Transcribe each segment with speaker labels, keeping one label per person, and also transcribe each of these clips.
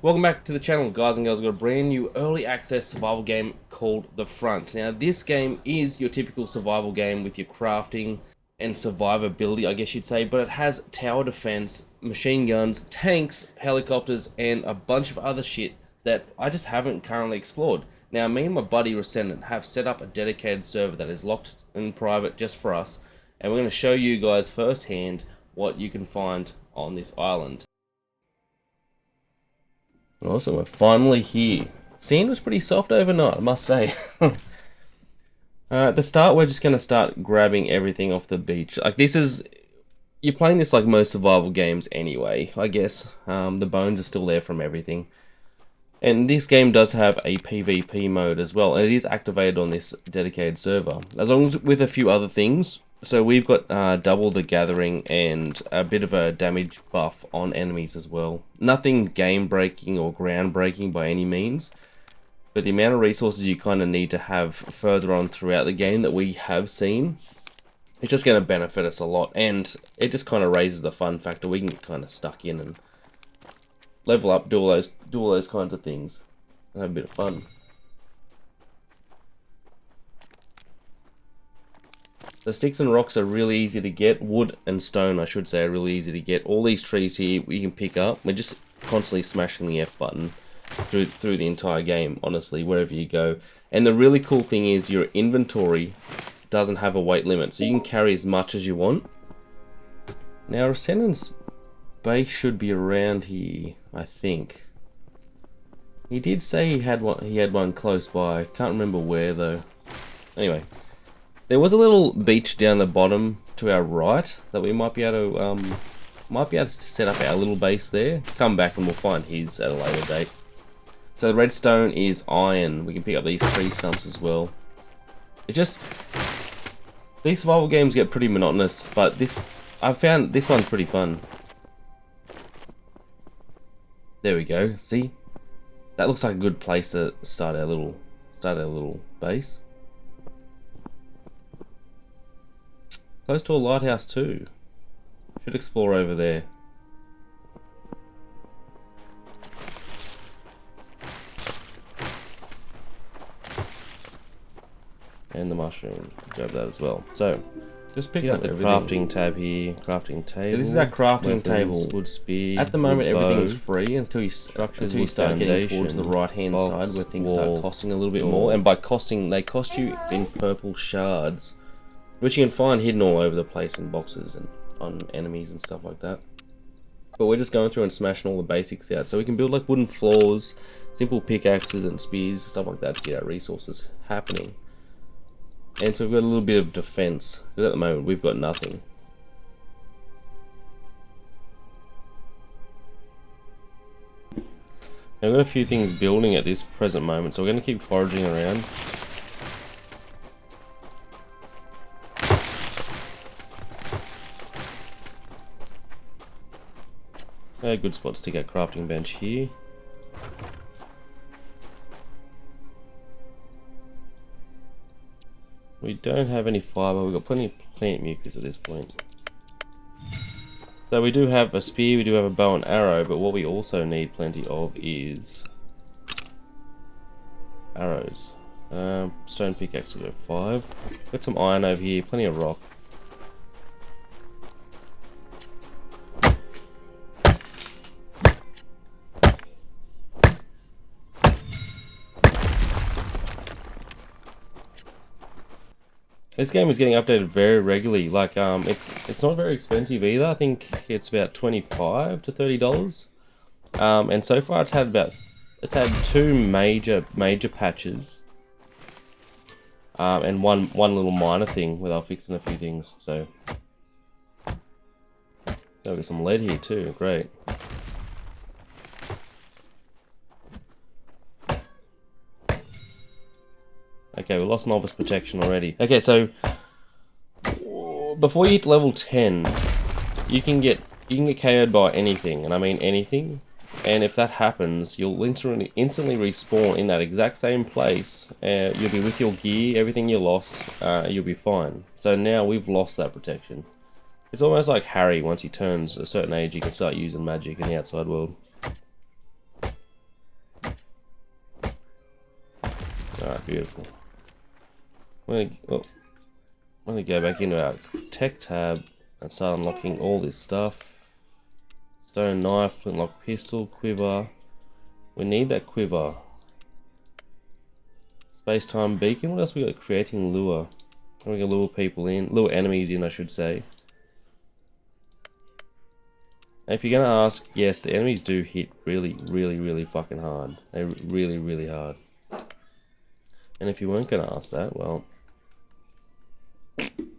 Speaker 1: Welcome back to the channel, guys and girls. We've got a brand new early access survival game called The Front. Now, this game is your typical survival game with your crafting and survivability, I guess you'd say, but it has tower defense, machine guns, tanks, helicopters, and a bunch of other shit that I just haven't currently explored. Now, me and my buddy Rescendant have set up a dedicated server that is locked in private just for us, and we're going to show you guys firsthand what you can find on this island. Awesome, we're finally here. Scene was pretty soft overnight, I must say. At the start, we're just going to start grabbing everything off the beach. Like, this is... You're playing this like most survival games anyway, I guess. The bones are still there from everything. And this game does have a PvP mode as well, and it is activated on this dedicated server, as long as with a few other things. So we've got double the gathering and a bit of a damage buff on enemies as well. Nothing game breaking or ground breaking by any means, but the amount of resources you kind of need to have further on throughout the game that we have seen, it's just going to benefit us a lot, and it just kind of raises the fun factor. We can get kind of stuck in and level up, do all those kinds of things, and have a bit of fun. The sticks and rocks are really easy to get. Wood and stone, I should say, are really easy to get. All these trees here we can pick up. We're just constantly smashing the F button through the entire game, honestly, wherever you go. And the really cool thing is your inventory doesn't have a weight limit, so you can carry as much as you want. Now, Rescendant's base should be around here, I think. He did say he had one close by. Can't remember where though. Anyway, there was a little beach down the bottom to our right that we might be able to set up our little base there. Come back and we'll find his at a later date. So the redstone is iron. We can pick up these tree stumps as well. It just, these survival games get pretty monotonous, but I found this one's pretty fun. There we go. See, that looks like a good place to start our little base. Close to a lighthouse too. Should explore over there. And the mushroom. Grab that as well. So, just picking up the crafting tab here. Crafting table. So this is our crafting table. Wood spear. At the moment, everything's free until you start getting towards the right-hand side, where things start costing a little bit more. And by costing, they cost you in purple shards, which you can find hidden all over the place in boxes and on enemies and stuff like that. But we're just going through and smashing all the basics out. So we can build like wooden floors, simple pickaxes and spears, stuff like that to get our resources happening. And so we've got a little bit of defense, because at the moment we've got nothing. Now we've got a few things building at this present moment, so we're going to keep foraging around. Good spot to stick our crafting bench here. We don't have any fibre, we've got plenty of plant mucus at this point. So we do have a spear, we do have a bow and arrow, but what we also need plenty of is arrows. Stone pickaxe will go 5. Got some iron over here, plenty of rock. This game is getting updated very regularly. Like, it's not very expensive either. I think it's about $25 to $30. And so far it's had 2 major patches, and one little minor thing where they're fixing a few things. So we've got some lead here too. Great. Okay, we lost novice protection already. Okay, so before you hit level 10, you can get KO'd by anything, and I mean anything. And if that happens, you'll instantly respawn in that exact same place. You'll be with your gear, everything you lost. You'll be fine. So now we've lost that protection. It's almost like Harry. Once he turns a certain age, he can start using magic in the outside world. Beautiful. I'm gonna go back into our tech tab and start unlocking all this stuff. Stone knife, flintlock pistol, quiver. We need that quiver. Space-time beacon. What else we got? Creating lure. We can lure people in, lure enemies in, I should say. And if you're gonna ask, yes, the enemies do hit really fucking hard. They're really hard. And if you weren't gonna ask that, well,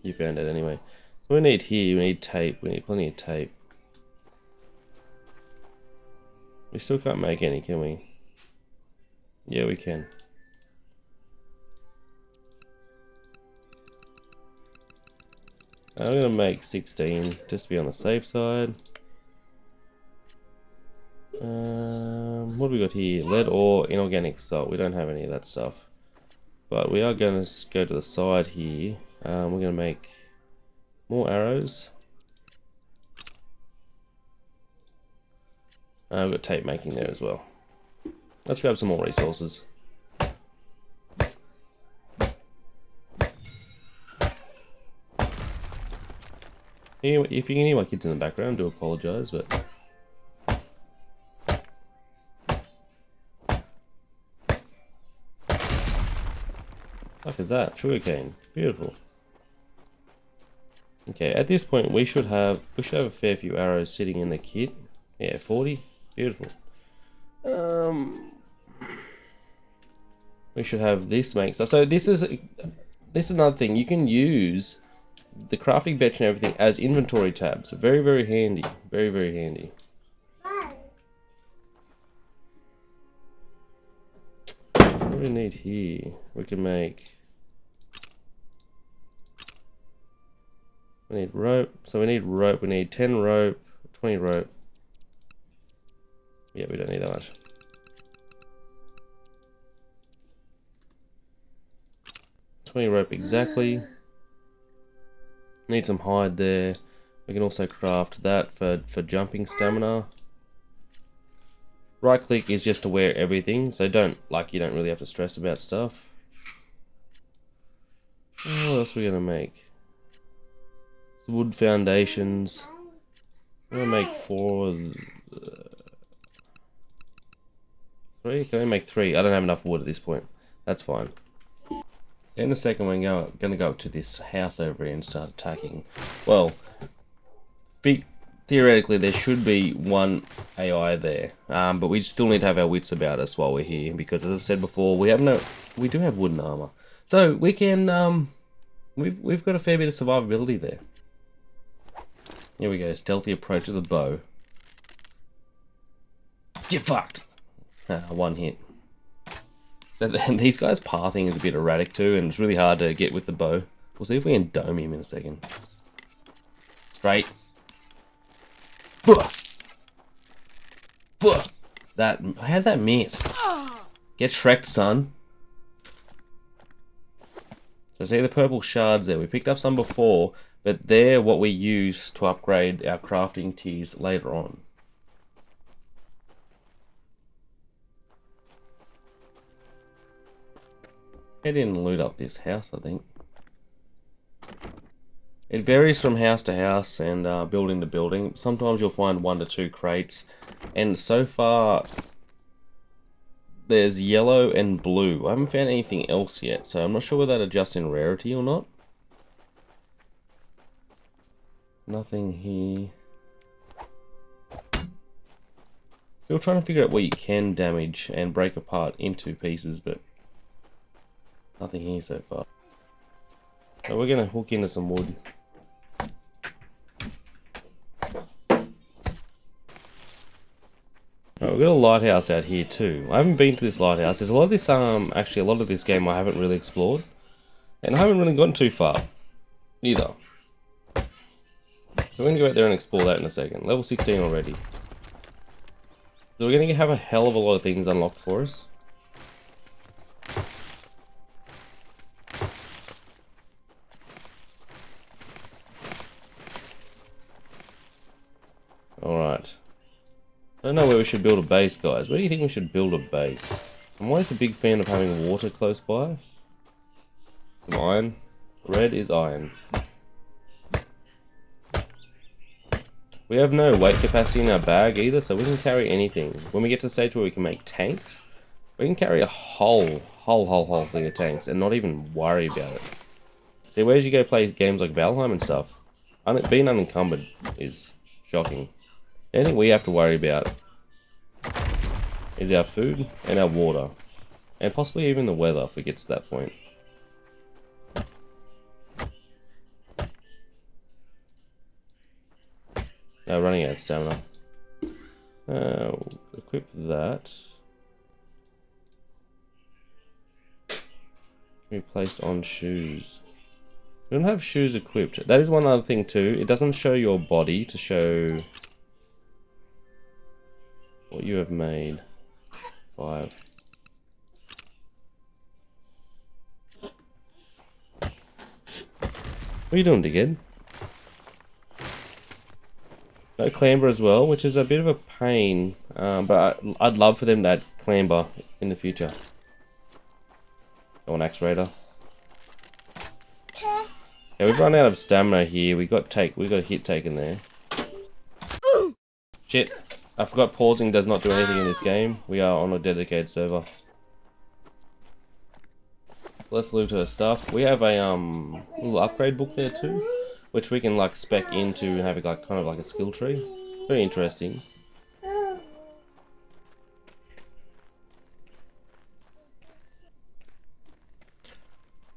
Speaker 1: you found it anyway. So we need here, we need tape, we need plenty of tape. We still can't make any, can we? Yeah, we can. I'm gonna make 16, just to be on the safe side. What do we got here? Lead ore, inorganic salt. We don't have any of that stuff. But we are going to go to the side here. We're going to make more arrows. We've got tape making there as well. Let's grab some more resources. If you can hear my kids in the background, I do apologise, but... Fuck is that? Sugarcane. Beautiful. Okay, at this point we should have a fair few arrows sitting in the kit. Yeah, 40. Beautiful. We should have this make stuff. So this is another thing. You can use the crafting bench and everything as inventory tabs. Very handy. Very handy. What do we need here? We can make... We need rope. So we need rope. We need 10 rope, 20 rope. Yeah, we don't need that much. Rope exactly. Need some hide there. We can also craft that for jumping stamina. Right click is just to wear everything, so you don't really have to stress about stuff. What else are we gonna make? Some wood foundations. I'm gonna make 4. 3? Can I make 3? I don't have enough wood at this point. That's fine. In a second, we're going to go up to this house over here and start attacking. Well, theoretically, there should be one AI there, but we still need to have our wits about us while we're here, because as I said before, we do have wooden armor, so we can we've got a fair bit of survivability there. Here we go, stealthy approach of the bow. Get fucked. One hit. And these guys' pathing is a bit erratic too, and it's really hard to get with the bow. We'll see if we can dome him in a second. Straight. How'd that miss? Get Shrek'd, son. So see the purple shards there. We picked up some before, but they're what we use to upgrade our crafting tiers later on. Head in and loot up this house, I think. It varies from house to house and building to building. Sometimes you'll find 1 to 2 crates, and so far there's yellow and blue. I haven't found anything else yet, so I'm not sure whether that adjusts in rarity or not. Nothing here. Still trying to figure out what you can damage and break apart into pieces, but nothing here so far. So we're going to hook into some wood. Right, we've got a lighthouse out here too. I haven't been to this lighthouse. There's a lot of this, actually a lot of this game I haven't really explored. And I haven't really gotten too far either. So we're going to go out there and explore that in a second. Level 16 already. So we're going to have a hell of a lot of things unlocked for us. Alright. I don't know where we should build a base, guys. Where do you think we should build a base? I'm always a big fan of having water close by. Some iron. Red is iron. We have no weight capacity in our bag either, so we can carry anything. When we get to the stage where we can make tanks, we can carry a whole thing of tanks and not even worry about it. See, where did you go play games like Valheim and stuff? Being unencumbered is shocking. The only thing we have to worry about is our food and our water. And possibly even the weather if it gets to that point. Now running out of stamina. Equip that. Be placed on shoes. We don't have shoes equipped. That is one other thing too. It doesn't show your body to show what you have made. 5. What are you doing, dickhead? No clamber as well, which is a bit of a pain. But I'd love for them to add clamber in the future. Go on, Axe Raider. Yeah, we've run out of stamina here. We got a hit taken there. Shit! I forgot pausing does not do anything in this game. We are on a dedicated server. Let's loot our stuff. We have a little upgrade book there too, which we can like spec into and have like kind of like a skill tree. Very interesting.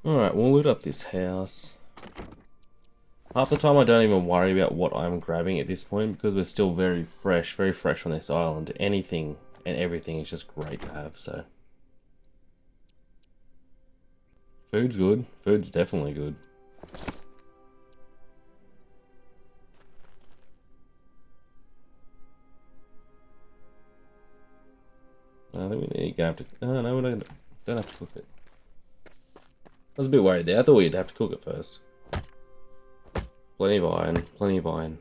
Speaker 1: Alright, we'll loot up this house. Half the time I don't even worry about what I'm grabbing at this point because we're still very fresh on this island. Anything and everything is just great to have, so. Food's good. Food's definitely good. I think we need to have to. Oh, no, we don't have to cook it. I was a bit worried there. I thought we'd have to cook it first. Plenty of iron. Plenty of iron.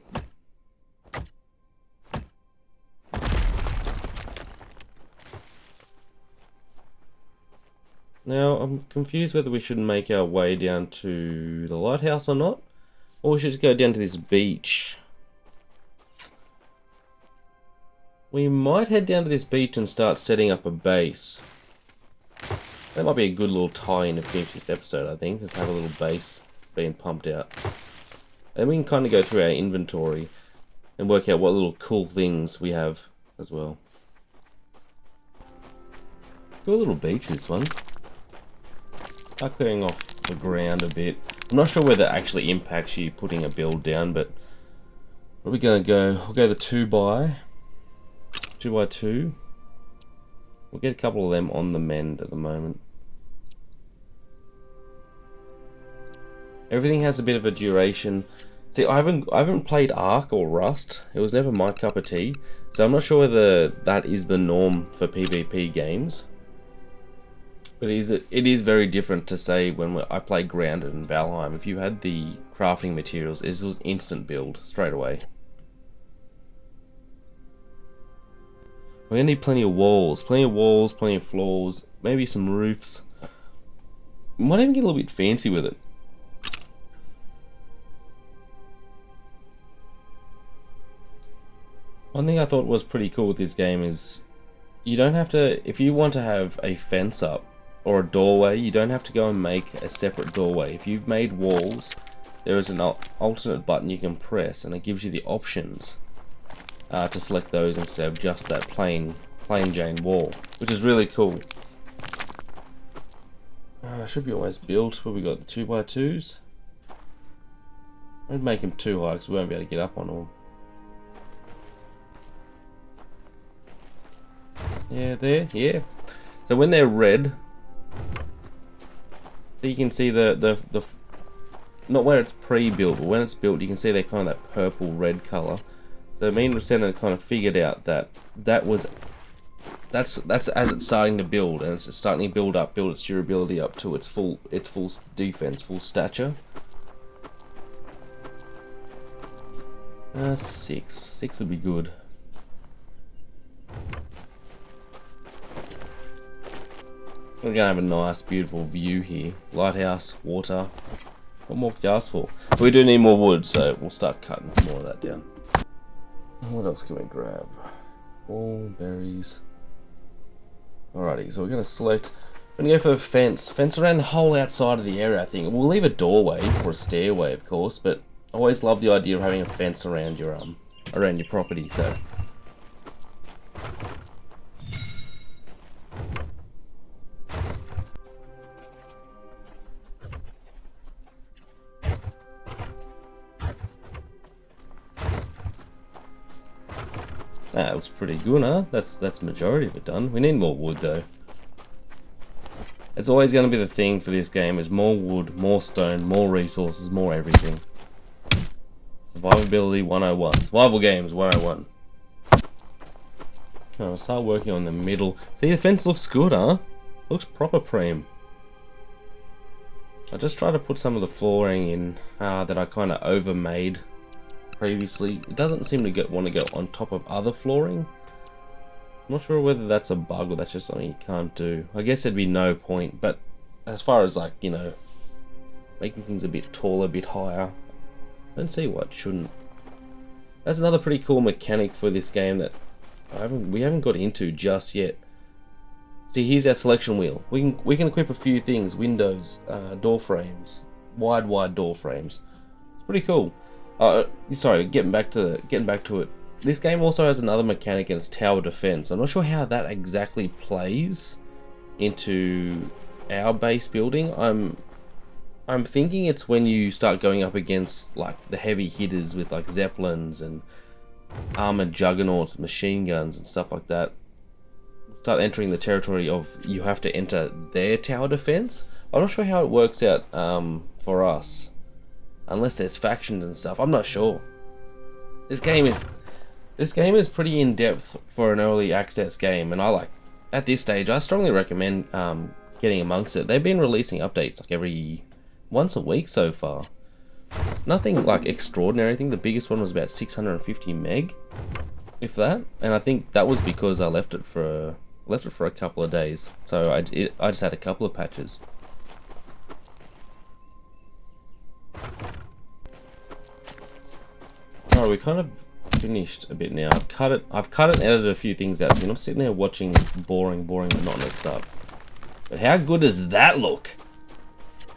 Speaker 1: Now, I'm confused whether we should make our way down to the lighthouse or not. Or we should just go down to this beach. We might head down to this beach and start setting up a base. That might be a good little tie-in to finish this episode, I think. Let's have a little base being pumped out. And we can kind of go through our inventory and work out what little cool things we have as well. Cool little beach, this one. Start clearing off the ground a bit. I'm not sure whether it actually impacts you putting a build down, but where are we going to go? We'll go the 2x2. We'll get a couple of them on the mend at the moment. Everything has a bit of a duration. See, I haven't played Ark or Rust. It was never my cup of tea, so I'm not sure whether that is the norm for PvP games. But it is very different to say when I played Grounded and Valheim. If you had the crafting materials, it was instant build straight away. We're gonna need plenty of walls, plenty of floors, maybe some roofs. We might even get a little bit fancy with it. One thing I thought was pretty cool with this game is you don't have to, if you want to have a fence up or a doorway, you don't have to go and make a separate doorway. If you've made walls, there is an alternate button you can press and it gives you the options to select those instead of just that plain Jane wall, which is really cool. Should be almost built. Where we got the 2x2s. I'd make them too high because we won't be able to get up on them. Yeah, there, yeah. So when they're red, so you can see the not where it's pre-built, but when it's built, you can see they're kind of that purple red color. So me and Rosanna kind of figured out that's as it's starting to build, and it's starting to build its durability up to its full defense, full stature. 6 would be good. We're gonna have a nice, beautiful view here. Lighthouse, water. What more could you ask for? But we do need more wood, so we'll start cutting more of that down. What else can we grab? All berries. Alrighty, so we're gonna select. We're gonna go for a fence. Fence around the whole outside of the area, I think. We'll leave a doorway or a stairway, of course, but I always love the idea of having a fence around your property. So. That looks pretty good, huh? That's majority of it done. We need more wood though. It's always going to be the thing for this game is more wood, more stone, more resources, more everything. Survivability 101. Survival games 101. I'll start working on the middle. See, the fence looks good, huh? Looks proper preem. I just try to put some of the flooring in that I kind of overmade previously. It doesn't seem to want to go on top of other flooring. I'm not sure whether that's a bug or that's just something you can't do. I guess there'd be no point, but as far as like, you know, making things a bit taller, a bit higher, I don't see why it shouldn't. That's another pretty cool mechanic for this game that we haven't got into just yet. See, here's our selection wheel. We can equip a few things: windows, door frames, wide door frames. It's pretty cool. Sorry, getting back to it. This game also has another mechanic, and it's tower defense. I'm not sure how that exactly plays into our base building. I'm thinking it's when you start going up against like the heavy hitters with like zeppelins and armored juggernauts, machine guns and stuff like that. Start entering the territory of you have to enter their tower defense. I'm not sure how it works out for us. Unless there's factions and stuff, I'm not sure. This game is pretty in depth for an early access game, and at this stage I strongly recommend getting amongst it. They've been releasing updates like once a week so far. Nothing like extraordinary. I think the biggest one was about 650 meg, if that. And I think that was because I left it for a couple of days. So I just had a couple of patches. Alright, we kind of finished a bit now. I've cut it and edited a few things out, so you're not sitting there watching boring, monotonous stuff. But how good does that look?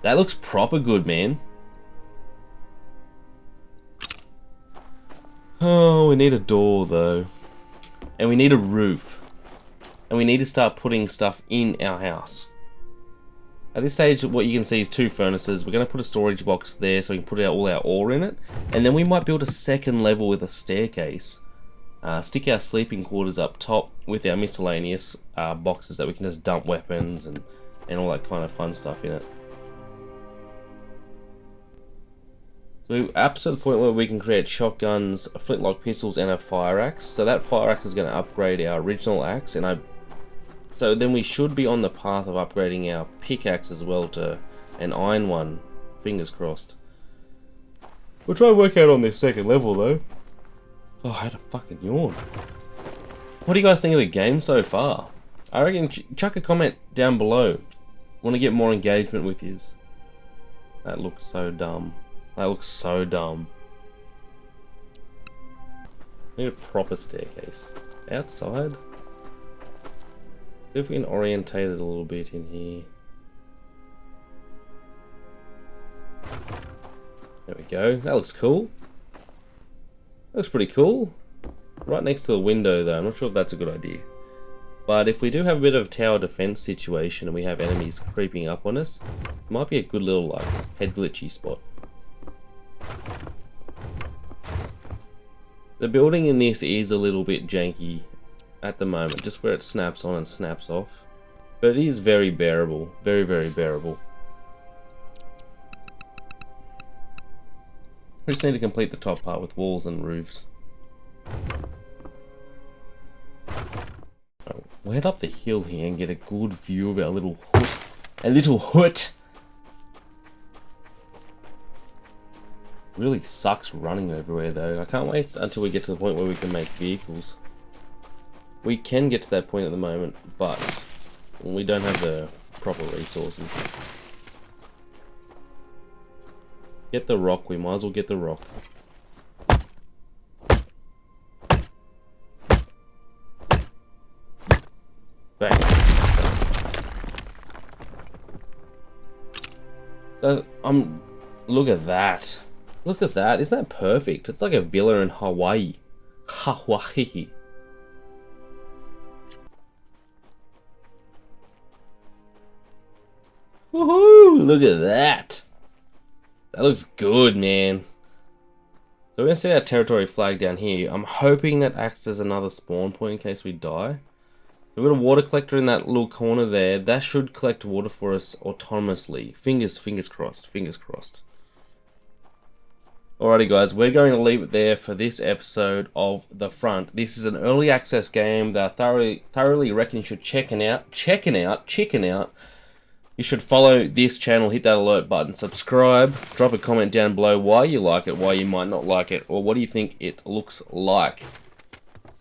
Speaker 1: That looks proper good, man. Oh, we need a door though. And we need a roof. And we need to start putting stuff in our house. At this stage, what you can see is 2 furnaces. We're going to put a storage box there so we can put all our ore in it. And then we might build a second level with a staircase. Stick our sleeping quarters up top with our miscellaneous boxes that we can just dump weapons and all that kind of fun stuff in it. So up to the point where we can create shotguns, flintlock pistols and a fire axe. So that fire axe is going to upgrade our original axe, and so then we should be on the path of upgrading our pickaxe as well to an iron one. Fingers crossed. We'll try and work out on this second level though. Oh, I had a fucking yawn. What do you guys think of the game so far? I reckon chuck a comment down below. Want to get more engagement with yous. That looks so dumb. That looks so dumb. Need a proper staircase. Outside. See if we can orientate it a little bit in here. There we go. That looks cool. That looks pretty cool. Right next to the window though. I'm not sure if that's a good idea. But if we do have a bit of a tower defense situation and we have enemies creeping up on us, it might be a good little like head glitchy spot. The building in this is a little bit janky at the moment, just where it snaps on and snaps off. But it is very bearable. Very, very bearable. We just need to complete the top part with walls and roofs. We'll head up the hill here and get a good view of our little hut. A little hut! Really sucks running everywhere though. I can't wait until we get to the point where we can make vehicles. We can get to that point at the moment, but we don't have the proper resources. Get the rock, we might as well get the rock. Bang. So, look at that. Look at that, isn't that perfect? It's like a villa in Hawaii. Hawaii. Woohoo! Look at that. That looks good, man. So we're gonna set our territory flag down here. I'm hoping that acts as another spawn point in case we die. We've got a water collector in that little corner there. That should collect water for us autonomously. Fingers crossed, fingers crossed. Alrighty guys, we're going to leave it there for this episode of The Front. This is an early access game that I thoroughly reckon you should check out. You should follow this channel, hit that alert button, subscribe, drop a comment down below why you like it, why you might not like it, or what do you think it looks like.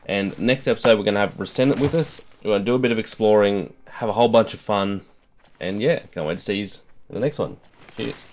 Speaker 1: And next episode we're going to have Resend it with us. We're going to do a bit of exploring, have a whole bunch of fun, and yeah, can't wait to see you in the next one. Cheers.